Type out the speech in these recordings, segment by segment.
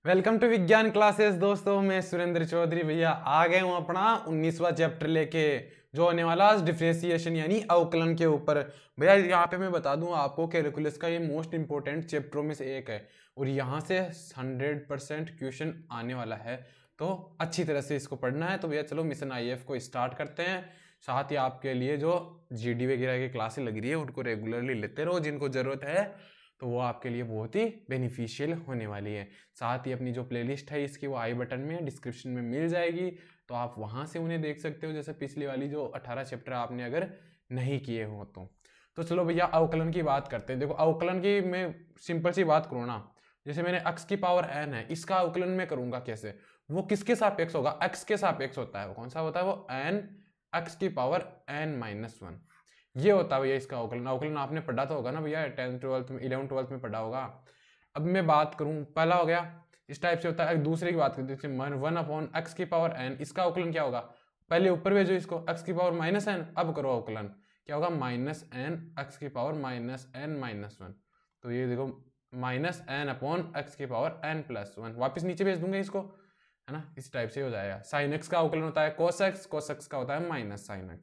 Welcome to विज्ञान classes. दोस्तों मैं सुरेंद्र चौधरी भैया आ गए हूँ अपना 19वां चैप्टर लेके, जो होने वाला डिफरेंशिएशन यानी अवकलन के ऊपर। भैया यहाँ पे मैं बता दूँ आपको कैलकुलस का ये मोस्ट इंपॉर्टेंट चैप्टरों में से एक है और यहाँ से 100% क्वेश्चन आने वाला है, तो अच्छी तरह से इसको पढ़ना है। तो भैया चलो मिशन IF को स्टार्ट करते हैं। साथ ही आपके लिए जो GD वगैरह की क्लासें लग रही है उनको रेगुलरली लेते रहो, जिनको ज़रूरत है तो वो आपके लिए बहुत ही बेनिफिशियल होने वाली है। साथ ही अपनी जो प्लेलिस्ट है इसकी वो आई बटन में डिस्क्रिप्शन में मिल जाएगी, तो आप वहाँ से उन्हें देख सकते हो। जैसे पिछली वाली जो 18 चैप्टर आपने अगर नहीं किए हो तो चलो भैया अवकलन की बात करते हैं। देखो अवकलन की मैं सिंपल सी बात करूँ ना, जैसे मैंने x की पावर n है, इसका अवकलन मैं करूँगा कैसे, वो किसके सापेक्ष होगा, x के सापेक्ष होता है। वो कौन सा होता है, वो n x की पावर n-1 ये होता है भैया इसका अवकलन। अवकलन आपने पढ़ा तो होगा ना भैया, 10th 12th में 11th 12th में पढ़ा होगा। अब मैं बात करूं, पहला हो गया इस टाइप से होता है। दूसरे की बात करते हैं 1/x की पावर n, इसका अवकलन क्या होगा, पहले ऊपर भेजो इसको x की पावर -n, अब करो अवकलन क्या होगा -n x की पावर -n-1। तो ये देखो -n/x की पावर n+1, वापिस नीचे भेज दूंगा इसको, है ना, इस टाइप से हो जाएगा। sin x का अवकलन होता है cos x, cos x का होता है -sin x।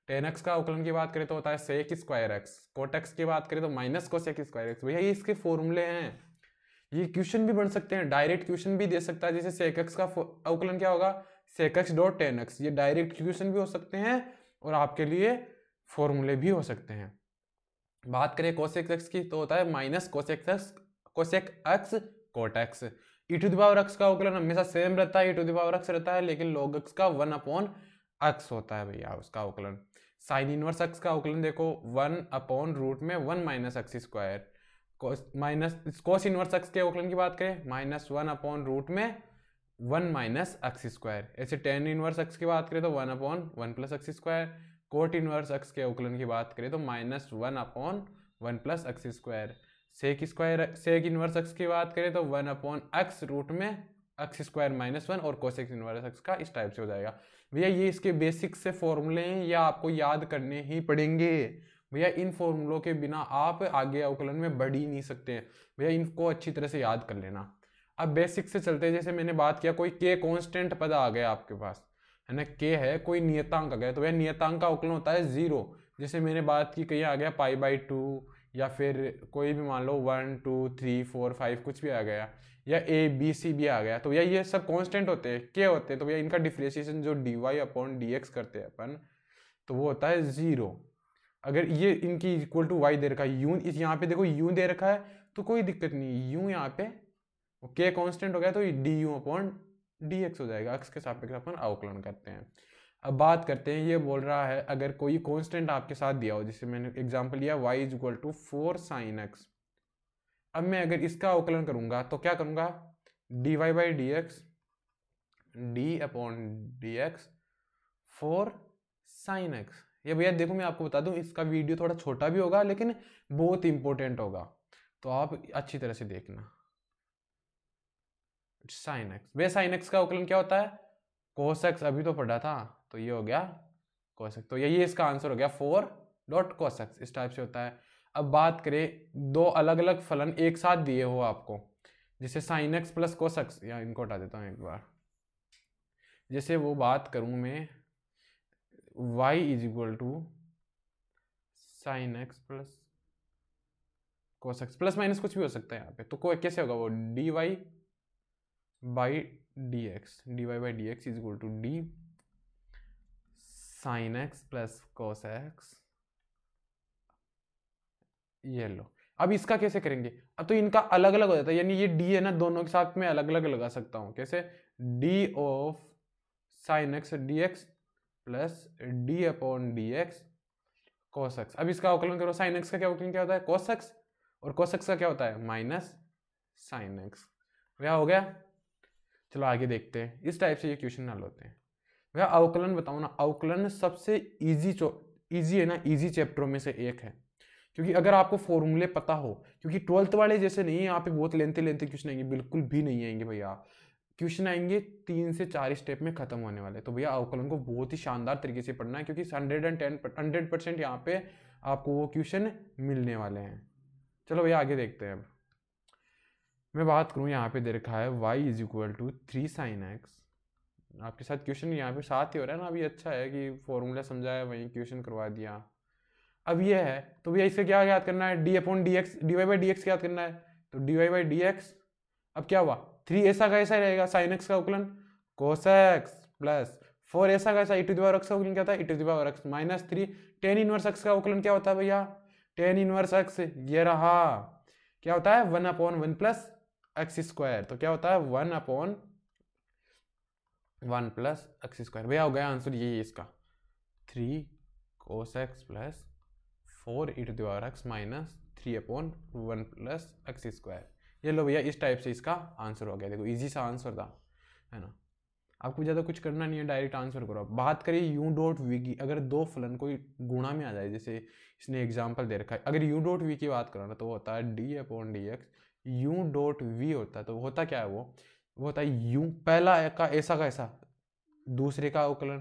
tan x का अवकलन की बात करें तो होता है sec square x, cot x की बात करें तो -cosec स्क्वायर x। भैया ये इसके फॉर्मूले हैं, ये क्वेश्चन भी बन सकते हैं, डायरेक्ट क्वेश्चन भी दे सकता है। जैसे sec x का अवकलन क्या होगा, sec x dot tan x, ये डायरेक्ट क्वेश्चन भी हो सकते हैं और आपके लिए फॉर्मूले भी हो सकते हैं। बात करें cosec x की तो होता है -cosec x cot x। e⁻x का अवकलन हमेशा सेम रहता है, e⁻x रहता है, लेकिन log x का 1/x होता है भैया उसका अवकलन। साइन इनवर्स x का अवकलन देखो 1/√1 -x square. cos inverse x के अवकलन की बात करें -1/√1 -x स्क्वायर। ऐसे tan इनवर्स x की बात करें तो 1/1 + x square. Cot inverse x के अवकलन की बात करें तो -1/1 + x square. Sec inverse x की बात करें तो 1/x√x स्क्वायर -1 और कोसेक इनवर्स x का इस टाइप से हो जाएगा। भैया ये इसके बेसिक से फॉर्मूले हैं, या आपको याद करने ही पड़ेंगे। भैया इन फॉर्मूलों के बिना आप आगे अवकलन में बढ़ ही नहीं सकते। भैया इनको अच्छी तरह से याद कर लेना। अब बेसिक से चलते हैं। जैसे मैंने बात किया कोई k कांस्टेंट पद आ गया आपके पास, है ना, k है, कोई नियतांक आ गया, तो भैया नियतांक का अवकलन होता है 0। जैसे मैंने बात की कहीं आ गया π/2, या फिर कोई भी मान लो 1 2 3 4 5 कुछ भी आ गया, या a b c भी आ गया, तो भैया ये सब कांस्टेंट होते हैं, k होते हैं। तो भैया इनका डिफरेंशिएशन जो dy/dx करते हैं अपन, तो वो होता है 0। अगर ये इनकी इक्वल टू y दे रखा है, u इस यहाँ पे देखो u दे रखा है तो कोई दिक्कत नहीं, u यहाँ पे k कांस्टेंट हो गया तो du/dx हो जाएगा। x के सापेक्ष अपन अवकलन करते हैं। अब बात करते हैं, ये बोल रहा है अगर कोई कांस्टेंट आपके साथ दिया हो, जैसे मैंने एग्जांपल लिया y = 4 sin x। अब मैं अगर इसका अवकलन करूंगा तो क्या करूंगा, dy/dx d/dx 4 sin x। ये भैया देखो मैं आपको बता दूं, इसका वीडियो थोड़ा छोटा भी होगा लेकिन बहुत इंपॉर्टेंट होगा, तो आप अच्छी तरह से देखना। sin x, भैया sin x का अवकलन क्या होता है, cos x, अभी तो पढ़ा था, तो ये हो गया cos x, तो ये इसका आंसर हो गया 4.cos x, इस टाइप से होता है। अब बात करें दो अलग अलग फलन एक साथ दिए हो आपको, जैसे sin x + cos x, या इनको हटा देता हूँ एक बार। जैसे वो बात करूं मैं y = sin x + cos x, plus minus कुछ भी हो सकता है यहाँ पे, तो कोई कैसे होगा वो dy/dx = d sin x + cos x। ये लो, अब इसका कैसे करेंगे, अब तो इनका अलग अलग हो जाता है, यानी ये d है ना, दोनों के साथ में अलग अलग लगा सकता हूँ। कैसे, d of sin x dx + d/dx cos x। अब इसका अवकलन करो, sin x का क्या अवकलन क्या होता है, cos x, और cos x का क्या होता है -sin x। वह हो गया। चलो आगे देखते हैं, इस टाइप से ये क्वेश्चन हल होते हैं। वह अवकलन बताओ ना, अवकलन सबसे इजी है ना, इजी चैप्टरों में से एक है, क्योंकि अगर आपको फॉर्मूले पता हो, क्योंकि 12th वाले जैसे नहीं है, यहाँ पे बहुत लेंथी क्वेश्चन आएंगे, बिल्कुल भी नहीं आएंगे भैया। क्वेश्चन आएंगे 3 से 4 स्टेप में खत्म होने वाले, तो भैया अवकलन को बहुत ही शानदार तरीके से पढ़ना है, क्योंकि 100% यहाँ पे आपको वो क्वेश्चन मिलने वाले हैं। चलो भैया आगे देखते हैं। अब मैं बात करूँ यहाँ पे दे रखा है y is equal to 3 sin x। आपके साथ क्वेश्चन यहाँ पे साथ ही हो रहा है ना, अभी अच्छा है कि फॉर्मूला समझाया वहीं क्वेश्चन करवा दिया। अब ये है तो भैया इससे क्या याद करना है, D upon D X, D Y by D X याद करना है, तो D Y by D X. अब क्या हुआ, 3 ऐसा का ऐसा रहेगा, साइन एक्स का अवकलन कोस एक्स प्लस 4 ऐसा का ऐसा E to the power X का अवकलन क्या होता है, E to the power X minus 3 tan inverse X का अवकलन क्या होता है भैया, टेन इनवर्स एक्स, ये रहा क्या होता है 1 अपॉन 1 प्लस एक्स स्क्वायर, तो क्या होता है 1 अपॉन 1 प्लस एक्स स्क्वायर। भैया हो गया आंसर ये इसका 3 cos X plus 4 E to the power X minus 3 upon 1 plus X square. ये लो भैया इस टाइप से इसका आंसर हो गया। देखो इजी सा आंसर था, है ना, आपको ज़्यादा कुछ करना नहीं है, डायरेक्ट आंसर करो। बात करिए यू डॉट वी की, अगर दो फलन कोई गुणा में आ जाए, जैसे इसने एग्जाम्पल दे रखा है, अगर यू डॉट वी की बात करो ना तो वो होता है D upon D X, U dot V होता है, तो होता क्या है वो होता है यू पहला का ऐसा दूसरे का अवकलन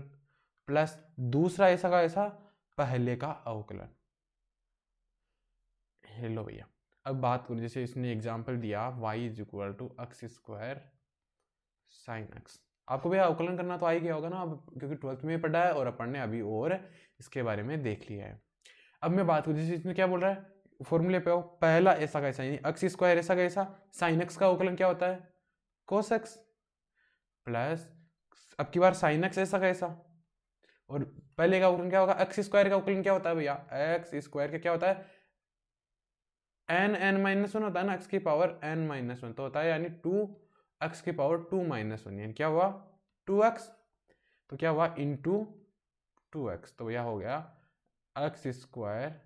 प्लस दूसरा ऐसा का ऐसा पहले का अवकलन। हेलो भैया, अब बात करूँ जैसे इसने एग्जाम्पल दिया y is equal to X square sine X. आपको भैया अवकलन करना तो आ ही गया होगा ना, अब क्योंकि 12th में पढ़ा है और अपन ने अभी और इसके बारे में देख लिया है। अब मैं बात करूँ जैसे इसमें क्या बोल रहा है, फॉर्मूले पे हो, पहला ऐसा का ऐसा यानी एक्स स्क्वायर ऐसा का ऐसा, साइन एक्स का अवकलन क्या होता है कोस एक्स प्लस अब की बार साइन एक्स ऐसा का ऐसा, और पहले का अवकलन क्या होगा, एक्स स्क्वायर का अवकलन क्या होता है भैया, एक्स स्क्वायर का क्या होता है n माइनस 1 होता है ना, एक्स की पावर n माइनस 1 तो होता है यानी 2 एक्स की पावर 2 माइनस 1 यानी क्या हुआ 2x, तो क्या हुआ इंटू 2x, तो यह हो गया एक्स स्क्वायर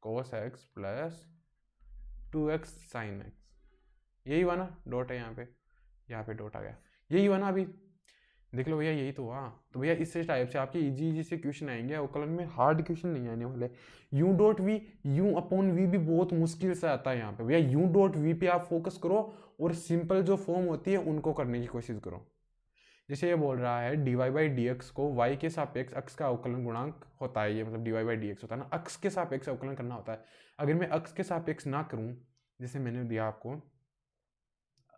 कोस X plus 2x sine x. यही हुआ ना, डॉट है यहाँ पे डॉट आ गया, यही हुआ ना, अभी देख लो भैया यही तो हुआ। तो भैया इस टाइप से आपके इजी से क्वेश्चन आएंगे, अवकलन में हार्ड क्वेश्चन नहीं आने वाले। U dot V, U upon V भी बहुत मुश्किल से आता है यहाँ पे भैया, यू डॉट वी पे आप फोकस करो और सिंपल जो फॉर्म होती है उनको करने की कोशिश करो। जैसे ये बोल रहा है D Y by D x को वाई के सापेक्ष अक्ष का अवकलन गुणांक होता है, ये मतलब D Y by D x होता है ना, अक्ष के सापेक्ष अवकलन करना होता है। अगर मैं अक्ष के सापेक्ष ना करूँ, जैसे मैंने दिया आपको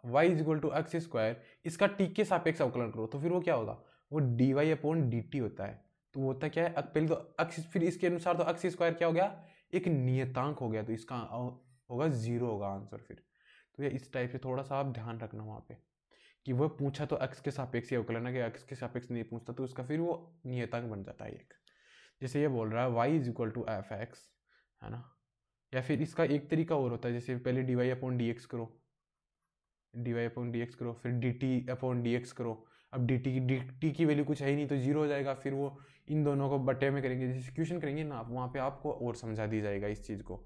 y is equal to X square, इसका t के सापेक्ष अवकलन करो, तो फिर वो क्या होगा, वो D Y upon D T होता है। तो वो होता क्या है, पहले तो अक्ष, फिर इसके अनुसार तो एक्स स्क्वायर क्या हो गया, एक नियतांक हो गया, तो इसका होगा 0 होगा आंसर फिर। तो ये इस टाइप से थोड़ा सा आप ध्यान रखना वहाँ पे कि वह पूछा तो एक्स के सापेक्ष अवकलन है, कि एक्स के सापेक्ष नहीं पूछता तो उसका फिर वो नियतांक बन जाता है एक। जैसे ये बोल रहा है y is equal to F X, है ना, या फिर इसका एक तरीका और होता है, जैसे पहले D Y upon D X करो, D Y upon D X करो, फिर D T upon D X करो। अब डी टी की वैल्यू कुछ है ही नहीं तो 0 हो जाएगा, फिर वो इन दोनों को बटे में करेंगे, जैसे क्वेश्चन करेंगे ना आप, वहाँ पे आपको और समझा दी जाएगा इस चीज़ को।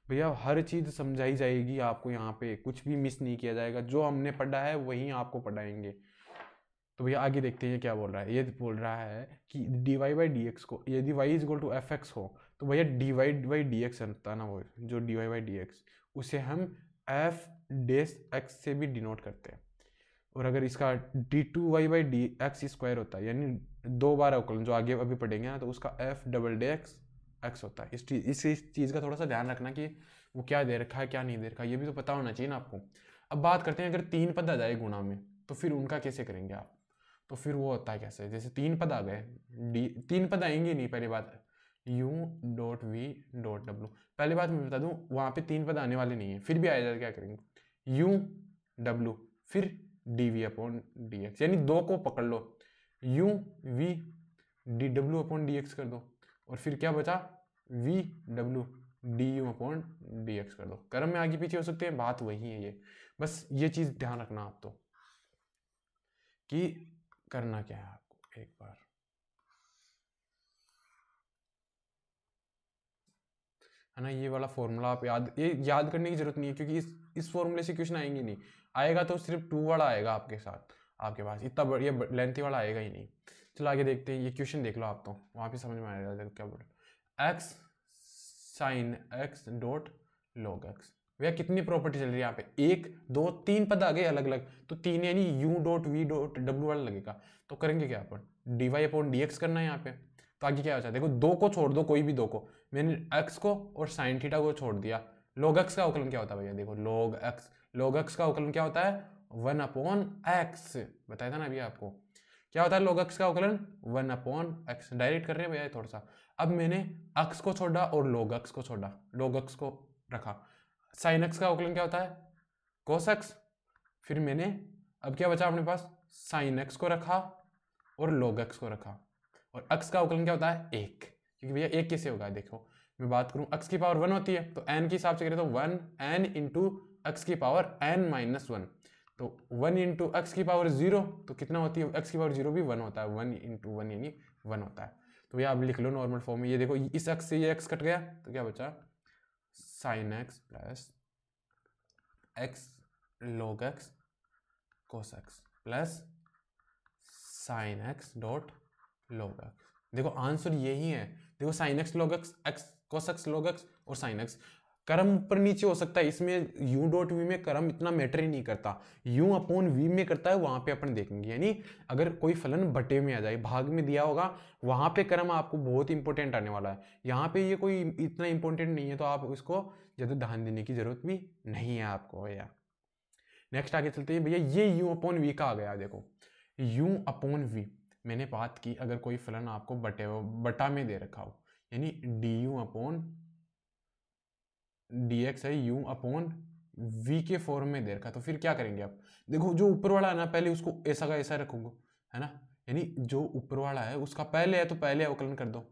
भैया हर चीज़ समझाई जाएगी आपको, यहाँ पे कुछ भी मिस नहीं किया जाएगा, जो हमने पढ़ा है वही आपको पढ़ाएंगे। तो भैया आगे देखते हैं क्या बोल रहा है। ये बोल रहा है कि d Y by D x को यदि y is equal to F x हो, तो भैया d Y by D x होता है ना, वो जो d Y by D x उसे हम एफ डेस एक्स से भी डिनोट करते हैं। और अगर इसका d two y by D x square होता है, यानी 2 बार अवकलन जो आगे अभी पढ़ेंगे ना, तो उसका F double day x x होता है। इस चीज़ का थोड़ा सा ध्यान रखना कि वो क्या दे रखा है क्या नहीं दे रखा है, ये भी तो पता होना चाहिए ना आपको। अब बात करते हैं अगर 3 पद आ जाए गुणा में, तो फिर उनका कैसे करेंगे आप, तो फिर वो होता है कैसे, जैसे 3 पद आ गए, डी 3 पद आएंगे नहीं, पहली बात u dot V dot W, पहली बात मैं बता दूं वहाँ पे 3 पद आने वाले नहीं है, फिर भी आया जाए क्या करेंगे u w फिर d v upon D x, यानी 2 को पकड़ लो, u v डी डब्ल्यू अपॉन डी एक्स कर दो, और फिर क्या बचा v w d u upon D x कर दो। क्रम में आगे पीछे हो सकते हैं, बात वही है ये, बस ये चीज़ ध्यान रखना आप तो कि करना क्या है आपको। एक बार है ना, ये वाला फॉर्मूला आप याद करने की जरूरत नहीं है, क्योंकि इस फॉर्मूले से क्वेश्चन आएंगे नहीं, आएगा तो सिर्फ 2 वाला आएगा आपके साथ, आपके पास इतना बढ़िया लेंथी वाला आएगा ही नहीं। चलो आगे देखते हैं, ये क्वेश्चन देख लो आप, तो वहाँ पे समझ में आएगा क्या बोल रहे, x sine x dot log x. भैया कितनी प्रॉपर्टी चल रही है यहाँ पे, 1 2 3 पद आ गए अलग अलग, तो 3 यानी u dot V dot W वाला लगेगा। तो करेंगे क्या अपन, D Y upon D X करना है यहाँ पे, तो आगे क्या होता है देखो, 2 को छोड़ दो, कोई भी 2 को, मैंने x को और साइन थीटा को छोड़ दिया, log x का अवकलन क्या होता है भैया, देखो log x log x का अवकलन क्या होता है 1/x, बताया था ना अभी आपको क्या होता है log x का अवकलन 1/x। डायरेक्ट कर रहे हैं भैया थोड़ा सा। अब मैंने x को छोड़ा और log x को छोड़ा, log x को रखा। sin x का अवकलन क्या होता है cos x, फिर मैंने अब क्या बचा अपने पास sin x को रखा और log x को रखा, और x का अवकलन क्या होता है 1, क्योंकि भैया 1 कैसे होगा, देखो मैं बात करूं x की पावर 1 होती है तो n के हिसाब से करें तो 1 n इंटू x की पावर n माइनस 1, तो 1 इंटू एक्स की पावर 0 तो कितना होती है, x की पावर 0 भी 1 होता है, 1 इंटू 1 यानी 1 होता है। तो भैया आप लिख लो नॉर्मल फॉर्म में, ये देखो इस x से ये x कट गया तो क्या बचा sin x plus x log x cos x plus sin x dot log x। देखो आंसर यही है, देखो sin x log x, x cos x log x और sin x। क्रम ऊपर नीचे हो सकता है, इसमें u डॉट v में क्रम इतना मैटर ही नहीं करता, u अपॉन v में करता है, वहां पे अपन देखेंगे। यानी अगर कोई फलन बटे में आ जाए, भाग में दिया होगा, वहां पे क्रम आपको बहुत इंपॉर्टेंट आने वाला है। यहाँ पे ये कोई इतना इंपॉर्टेंट नहीं है तो आप इसको ज्यादा ध्यान देने की जरूरत भी नहीं है आपको भैया। नेक्स्ट आगे चलते हैं भैया, ये u अपॉन v का आ गया। देखो u अपॉन v, मैंने बात की अगर कोई फलन आपको बटा में दे रखा हो, यानी du अपॉन dx है u अपॉन v के फॉर्म में दे रखा, तो फिर क्या करेंगे आप, देखो जो ऊपर वाला है ना पहले उसको ऐसा का ऐसा रखोगे, है ना, यानी जो ऊपर वाला है उसका पहले है तो पहले अवकलन कर दो,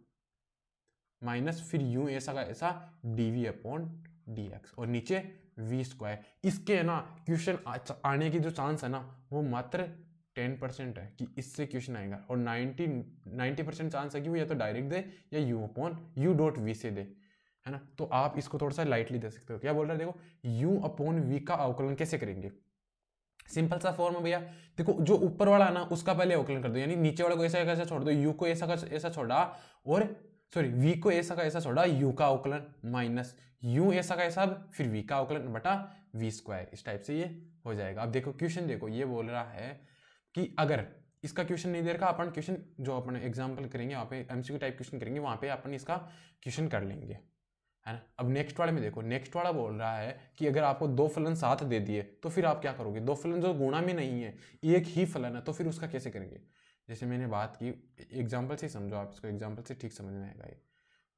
माइनस फिर u ऐसा का ऐसा dv अपॉन dx और नीचे v स्क्वायर। इसके है ना क्वेश्चन आने की जो चांस है ना वो मात्र 10% है कि इससे क्वेश्चन आएगा, और 90% चांस है कि वो या तो डायरेक्ट दे या u upon u dot v से दे, है ना। तो आप इसको थोड़ा सा लाइटली दे सकते हो। क्या बोल रहा है, देखो u अपॉन v का अवकलन कैसे करेंगे, सिंपल सा फॉर्म है भैया। देखो जो ऊपर वाला है ना उसका पहले अवकलन कर दो, यानी नीचे वाले को ऐसा कैसा छोड़ दो, u को ऐसा का ऐसा छोड़ा, और सॉरी v को ऐसा का ऐसा छोड़ा, u का अवकलन माइनस u ऐसा का ऐसा, फिर v का अवकलन बटा v स्क्वायर, इस टाइप से ये हो जाएगा। अब देखो क्वेश्चन, देखो ये बोल रहा है कि अगर इसका क्वेश्चन नहीं दे रखा, अपन क्वेश्चन जो अपन एग्जांपल करेंगे वहाँ पे एमसीक्यू टाइप क्वेश्चन करेंगे, वहाँ पे अपन इसका क्वेश्चन कर लेंगे, है ना। अब नेक्स्ट वाले में देखो, नेक्स्ट वाला बोल रहा है कि अगर आपको दो फलन साथ दे दिए तो फिर आप क्या करोगे, दो फलन जो गुणा में नहीं है एक ही फलन है तो फिर उसका कैसे करेंगे। जैसे मैंने बात की, एग्जाम्पल से समझो आप इसको, एग्जाम्पल से ठीक समझ में आएगा ये।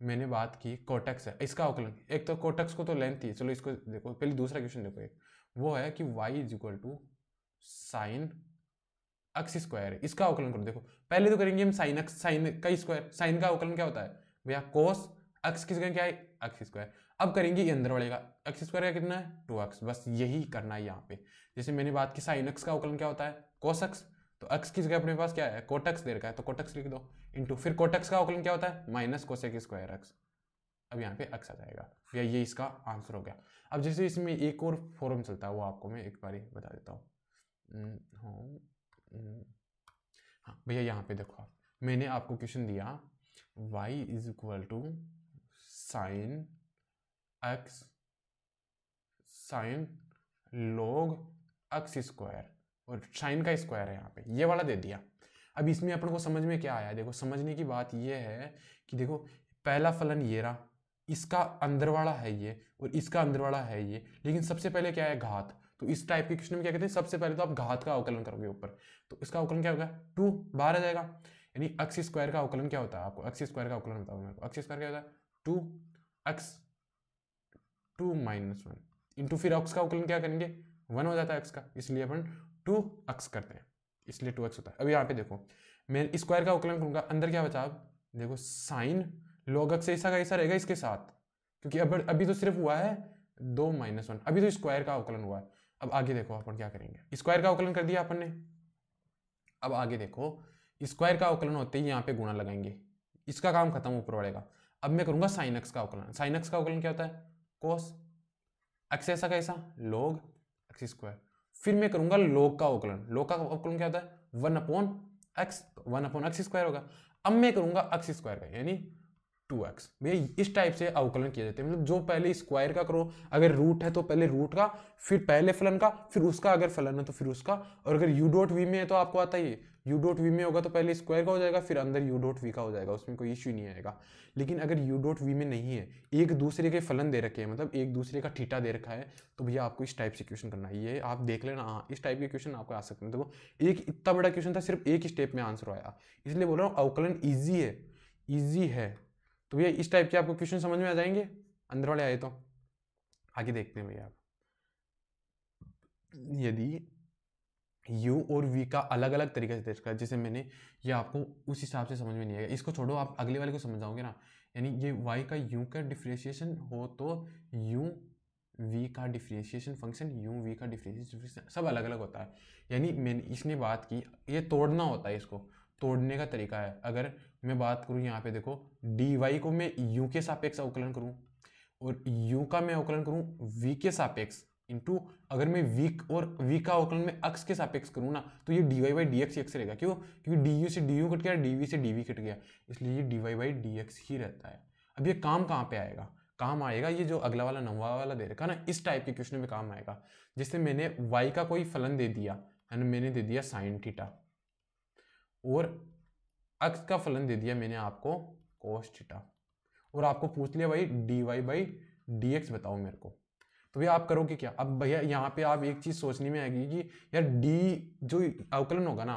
मैंने बात की कोटेक्स है, इसका अवकलन, एक तो कोटेक्स को तो लेंथ ही, चलो इसको देखो पहले दूसरा क्वेश्चन देखो, एक वो है कि y is equal to sine x square है, इसका अवकलन करो। देखो पहले तो करेंगे हम साइन एक्स, साइन का स्क्वायर, साइन का अवकलन क्या होता है भैया कोस एक्स की जगह क्या है एक्स स्क्वायर। अब करेंगे ये अंदर वाले का, एक्स स्क्वायर का कितना है 2x, बस यही करना है यहाँ पे। जैसे मैंने बात की साइन एक्स का अवकलन क्या होता है कोस एक्स, तो एक्स की जगह अपने पास क्या है कोट एक्स दे रखा है तो कोट एक्स लिख दो, इंटू फिर कोट एक्स का अवकलन क्या होता है माइनस कोसेक स्क्वायर एक्स। अब यहाँ पे एक्स आ जाएगा भैया, ये इसका आंसर हो गया। अब जैसे इसमें एक और फॉर्म चलता है वो आपको मैं एक बार बता देता हूँ। हाँ भैया यहाँ पे देखो आप, मैंने आपको क्वेश्चन दिया y is equal to sine x sine log x square, और साइन का स्क्वायर है यहाँ पे, ये वाला दे दिया। अब इसमें अपन को समझ में क्या आया, देखो समझने की बात ये है कि देखो पहला फलन ये रहा, इसका अंदर वाला है ये और इसका अंदर वाला है ये, लेकिन सबसे पहले क्या है घात, तो इस टाइप के क्वेश्चन में क्या कहते हैं सबसे पहले तो आप घात का अवकलन करोगे ऊपर, तो इसका अवकलन क्या होगा 2 बाहर आ जाएगा, यानी एक्स स्क्वायर का अवकलन क्या होता है, आपको एक्स स्क्वायर का अवकलन बताओ मेरे को, एक्स स्क्वायर क्या होता है 2x 2 माइनस 1 इंटू फिर एक्स का अवकलन क्या करेंगे 1 हो जाता है एक्स का, इसलिए अपन 2x करते हैं, इसलिए 2x होता है। अब यहाँ पे देखो मैं स्क्वायर का अवकलन करूंगा, अंदर क्या बचा, अब देखो साइन लॉग एक्स ऐसा का ऐसा रहेगा इसके साथ, क्योंकि अब अभी तो सिर्फ हुआ है 2 माइनस 1, अभी तो स्क्वायर का अवकलन हुआ है। अब आगे देखो अपन क्या करेंगे, स्क्वायर का अवकलन कर दिया अपन ने, अब आगे देखो स्क्वायर का अवकलन होते ही यहाँ पे गुणा लगाएंगे, इसका काम खत्म ऊपर वाले का। अब मैं करूंगा साइन एक्स का अवकलन, साइन एक्स का अवकलन क्या होता है कोस एक्स ऐसा का ऐसा लॉग एक्स स्क्वायर, फिर मैं करूंगा लॉग का अवकलन, लॉग का अवकलन क्या होता है 1 upon x, 1 upon x square होगा। अब मैं करूंगा एक्स स्क्वायर का, यानी 2x। भैया इस टाइप से अवकलन किया जाता है, मतलब जो पहले स्क्वायर का करो, अगर रूट है तो पहले रूट का, फिर पहले फलन का, फिर उसका, अगर फलन है तो फिर उसका। और अगर यू डॉट वी में है तो आपको आता ही है, यू डॉट वी में होगा तो पहले स्क्वायर का हो जाएगा, फिर अंदर यू डॉट वी का हो जाएगा, उसमें कोई इश्यू नहीं आएगा। लेकिन अगर यू डॉट वी में नहीं है, एक दूसरे के फलन दे रखे हैं, मतलब एक दूसरे का थीटा दे रखा है, तो भैया आपको इस टाइप से क्वेश्चन करना है। ये आप देख लेना, हाँ इस टाइप के क्वेश्चन आपको आ सकते हैं। देखो एक इतना बड़ा क्वेश्चन था, सिर्फ एक स्टेप में आंसर आया, इसलिए बोल रहा हूँ अवकलन ईजी है, ईजी है। तो भैया इस टाइप के आपको क्वेश्चन समझ में आ जाएंगे, अंदर वाले आए तो। आगे देखते हैं भैया, आप यदि u और v का अलग अलग तरीके से देखा है, जैसे मैंने ये आपको उस हिसाब से समझ में नहीं आएगा, इसको छोड़ो, आप अगले वाले को समझ जाओगे ना। यानी ये y का u का डिफ्रेंशिएशन हो तो u v का डिफ्रेंशिएशन फंक्शन, u v का डिफ्रेंशिएशन सब अलग अलग होता है। यानी मैंने इसने बात की, ये तोड़ना होता है, इसको तोड़ने का तरीका है। अगर मैं बात करूँ यहाँ पे देखो, dy को मैं u के सापेक्ष अवकलन करूँ और u का मैं अवकलन करूँ v के सापेक्ष, इंटू अगर मैं v का अवकलन में x के सापेक्ष करूँ ना, तो ये dy बाई डी एक्स रहेगा। क्यों? क्योंकि du से du कट गया, dv से dv कट गया, इसलिए ये dy बाई डी एक्स ही रहता है। अब ये काम कहाँ पे आएगा? काम आएगा ये जो अगला वाला 9वां वाला दे रखा ना, इस टाइप के क्वेश्चन में काम आएगा। जैसे मैंने y का कोई फलन दे दिया, यानी मैंने दे दिया साइन थीटा, और x का फलन दे दिया मैंने आपको कोस थीटा, और आपको पूछ लिया भाई dy बाई डी एक्स बताओ मेरे को, तो भैया आप करोगे क्या? अब भैया यहाँ पे आप एक चीज सोचने में आएगी कि यार डी जो अवकलन होगा ना,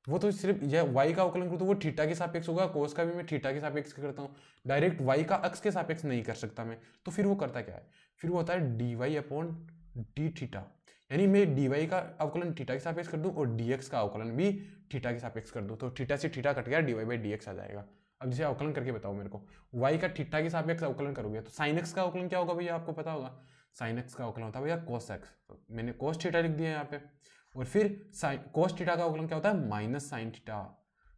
वो तो सिर्फ यह y का अवकलन करूँ तो वो थीटा के सापेक्ष होगा, कोस का भी मैं थीटा के सापेक्ष करता हूँ, डायरेक्ट y का x के सापेक्ष नहीं कर सकता मैं। तो फिर वो करता क्या है? फिर वो होता है D Y upon d theta, यानी मैं डी वाई का अवकलन थीटा के सापेक्ष कर दूं और डी एक्स का अवकलन भी थीटा के सापेक्ष कर दूं, तो थीटा से थीटा कट गया, D Y by D X आ जाएगा। अब जैसे अवकलन करके बताओ मेरे को, y का थीटा के सापेक्ष अवकलन करोगे तो साइन एक्स का अवकलन क्या होगा भैया? आपको पता होगा, साइन एक्स का अवकलन होता है भैया कोस एक्स, तो मैंने कोस थीटा लिख दिया यहाँ पे। और फिर साइन कोस थीटा का अवकलन क्या होता है? माइनस साइन थीटा,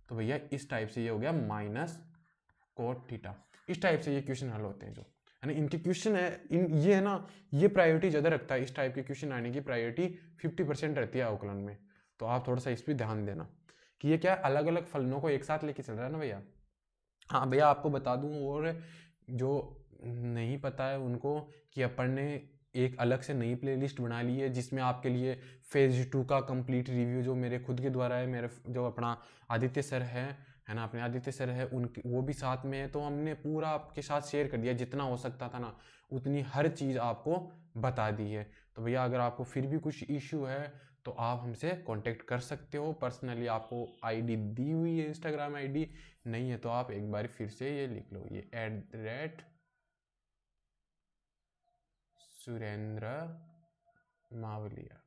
तो भैया इस टाइप से ये हो गया माइनस कोट थीटा। इस टाइप से ये क्वेश्चन हल होते हैं जो है ना, इनके क्वेश्चन है इन ये है ना, ये प्रायोरिटी ज़्यादा रखता है, इस टाइप के क्वेश्चन आने की प्रायोरिटी 50% रहती है अवकलन में। तो आप थोड़ा सा इस पर ध्यान देना कि ये क्या अलग अलग फलनों को एक साथ लेके चल रहा है ना भैया। हाँ भैया आपको बता दूं, और जो नहीं पता है उनको, कि अपन ने एक अलग से नई प्लेलिस्ट बना ली है जिसमें आपके लिए फेज 2 का कंप्लीट रिव्यू जो मेरे खुद के द्वारा है, मेरे जो अपना आदित्य सर है ना, अपने आदित्य सर है उनके, वो भी साथ में है, तो हमने पूरा आपके साथ शेयर कर दिया, जितना हो सकता था ना उतनी हर चीज़ आपको बता दी है। तो भैया अगर आपको फिर भी कुछ इश्यू है तो आप हमसे कांटेक्ट कर सकते हो पर्सनली, आपको आईडी दी हुई है, इंस्टाग्राम आईडी नहीं है तो आप एक बार फिर से ये लिख लो, ये @सुरेंद्र मावलिया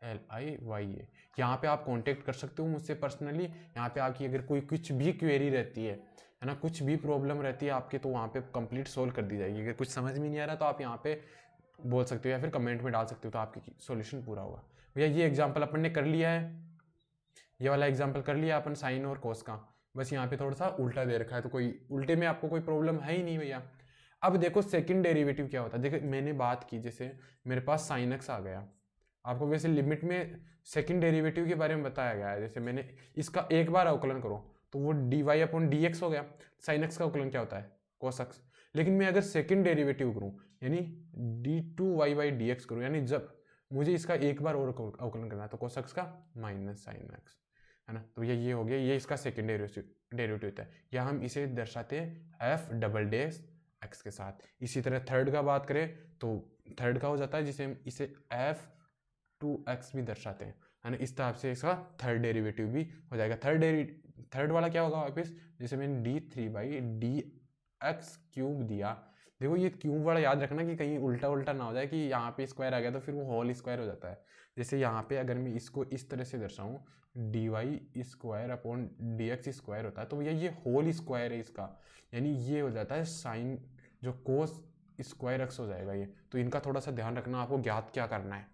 MAVLIYA, यहाँ पे आप कांटेक्ट कर सकते हो मुझसे पर्सनली। यहाँ पे आपकी अगर कोई कुछ भी क्वेरी रहती है ना, कुछ भी प्रॉब्लम रहती है आपके, तो वहाँ पे कंप्लीट सोल्व कर दी जाएगी। अगर कुछ समझ में नहीं आ रहा तो आप यहाँ पे बोल सकते हो या फिर कमेंट में डाल सकते हो, तो आपकी सॉल्यूशन पूरा होगा। भैया ये एग्जाम्पल अपन ने कर लिया है, ये वाला एग्जाम्पल कर लिया अपन साइन और कोस का, बस यहाँ पे थोड़ा सा उल्टा दे रखा है, तो कोई उल्टे में आपको कोई प्रॉब्लम है ही नहीं भैया। अब देखो सेकंड डेरिवेटिव क्या होता है, देखो मैंने बात की, जैसे मेरे पास साइन एक्स आ गया, आपको वैसे लिमिट में सेकंड डेरिवेटिव के बारे में बताया गया है। जैसे मैंने इसका एक बार अवकलन करो तो वो D Y upon D x हो गया, साइन एक्स का अवकलन क्या होता है? Cos x. लेकिन मैं अगर सेकंड डेरिवेटिव करूँ, यानी d two y by D x करूँ, यानी जब मुझे इसका एक बार और अवकलन करना है, तो कोस एक्स का माइनस साइन एक्स, है ना। तो ये हो गया, ये इसका सेकंड डेरिवेटिव होता है, या हम इसे दर्शाते हैं एफ डबल डेस एक्स के साथ। इसी तरह थर्ड का बात करें तो थर्ड का हो जाता है जिसे हम इसे एफ टू एक्स भी दर्शाते हैं, है ना। इस तरह से इसका थर्ड डेरिवेटिव भी हो जाएगा। थर्ड वाला क्या होगा वापस, जैसे मैंने D three by D x cube दिया, देखो ये क्यूब वाला याद रखना कि कहीं उल्टा उल्टा ना हो जाए कि यहाँ पे स्क्वायर आ गया तो फिर वो होल स्क्वायर हो जाता है। जैसे यहाँ पे अगर मैं इसको इस तरह से दर्शाऊँ, D Y square upon D x square होता है, तो भैया ये होल स्क्वायर है इसका, यानी ये हो जाता है साइन जो कोस स्क्वायर एक्स हो जाएगा ये। तो इनका थोड़ा सा ध्यान रखना, आपको ज्ञात क्या करना है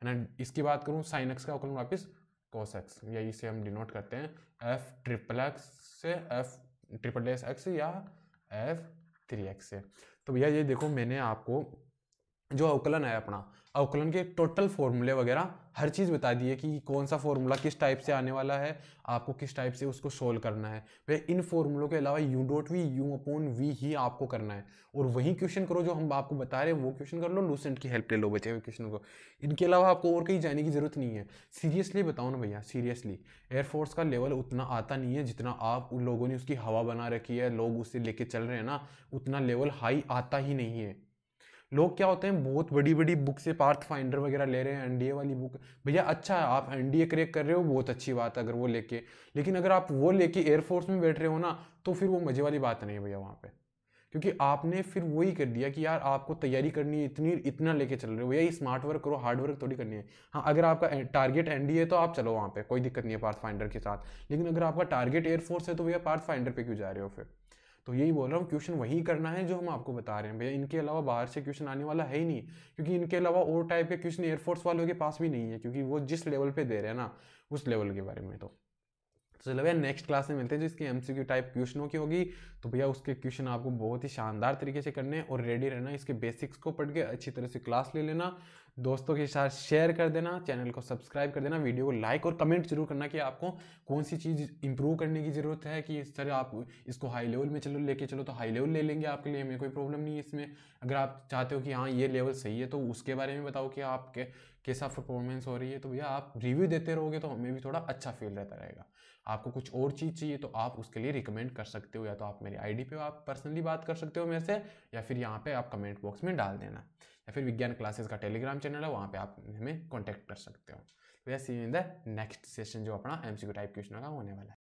ना। इसकी बात करूँ साइन एक्स का अवकलन वापस कोस एक्स, या इसे हम डिनोट करते हैं एफ ट्रिपल एक्स से, एफ ट्रिपल एस एक्स या एफ थ्री एक्स से। तो भैया ये देखो मैंने आपको जो अवकलन है अपना, अवकलन के टोटल फॉर्मूले वगैरह हर चीज़ बता दी है कि कौन सा फॉर्मूला किस टाइप से आने वाला है, आपको किस टाइप से उसको सोल्व करना है। वे इन फॉर्मूलों के अलावा U dot V U upon V ही आपको करना है, और वही क्वेश्चन करो जो हम आपको बता रहे हैं, वो क्वेश्चन कर लो, लूसेंट की हेल्प ले लो बचे हुए क्वेश्चन को। इनके अलावा आपको और कहीं जाने की जरूरत नहीं है। सीरियसली बताओ ना भैया, सीरियसली एयरफोर्स का लेवल उतना आता नहीं है जितना आप उन लोगों ने उसकी हवा बना रखी है, लोग उससे लेके चल रहे हैं ना, उतना लेवल हाई आता ही नहीं है। लोग क्या होते हैं, बहुत बड़ी बड़ी बुक से पार्थ फाइंडर वगैरह ले रहे हैं, एनडीए वाली बुक, भैया अच्छा है आप एनडीए क्रैक कर रहे हो, बहुत अच्छी बात है अगर वो लेके, लेकिन अगर आप वो लेके एयरफोर्स में बैठ रहे हो ना, तो फिर वो मजे वाली बात नहीं है भैया वहाँ पे। क्योंकि आपने फिर वही कर दिया कि यार आपको तैयारी करनी है, इतनी इतना लेके चल रहे हो भैया, ये स्मार्ट वर्क करो, हार्ड वर्क थोड़ी करनी है। हाँ अगर आपका टारगेट एनडीए है तो आप चलो वहाँ पे, कोई दिक्कत नहीं है पार्थ फाइंडर के साथ, लेकिन अगर आपका टारगेट एयरफोर्स है तो भैया पार्थ फाइंडर पे क्यों जा रहे हो फिर। तो यही बोल रहा हूँ, क्वेश्चन वही करना है जो हम आपको बता रहे हैं भैया, इनके अलावा बाहर से क्वेश्चन आने वाला है ही नहीं, क्योंकि इनके अलावा और टाइप के क्वेश्चन एयरफोर्स वालों के पास भी नहीं है, क्योंकि वो जिस लेवल पे दे रहे हैं ना, उस लेवल के बारे में। तो चलो भैया नेक्स्ट क्लास में मिलते हैं, जिसकी एमसीक्यू टाइप क्वेश्चनों की होगी। तो भैया उसके क्वेश्चन आपको बहुत ही शानदार तरीके से करने हैं, और रेडी रहना, इसके बेसिक्स को पढ़ के अच्छी तरह से क्लास ले लेना, दोस्तों के साथ शेयर कर देना, चैनल को सब्सक्राइब कर देना, वीडियो को लाइक और कमेंट जरूर करना कि आपको कौन सी चीज़ इंप्रूव करने की ज़रूरत है, कि इस तरह आप इसको हाई लेवल में चलो लेके चलो तो हाई लेवल ले लेंगे आपके लिए, हमें कोई प्रॉब्लम नहीं है इसमें। अगर आप चाहते हो कि हाँ ये लेवल सही है तो उसके बारे में बताओ कि आप कैसा परफॉर्मेंस हो रही है, तो भैया आप रिव्यू देते रहोगे तो हमें भी थोड़ा अच्छा फील रहता रहेगा। आपको कुछ और चीज़ चाहिए तो आप उसके लिए रिकमेंड कर सकते हो, या तो आप मेरी आईडी पे आप पर्सनली बात कर सकते हो मेरे से, या फिर यहाँ पे आप कमेंट बॉक्स में डाल देना, या फिर विज्ञान क्लासेस का टेलीग्राम चैनल है, वहाँ पे आप हमें कॉन्टैक्ट कर सकते हो। तो सी इन द नेक्स्ट सेशन जो अपना एमसीक्यू टाइप क्वेश्चन का होने वाला है।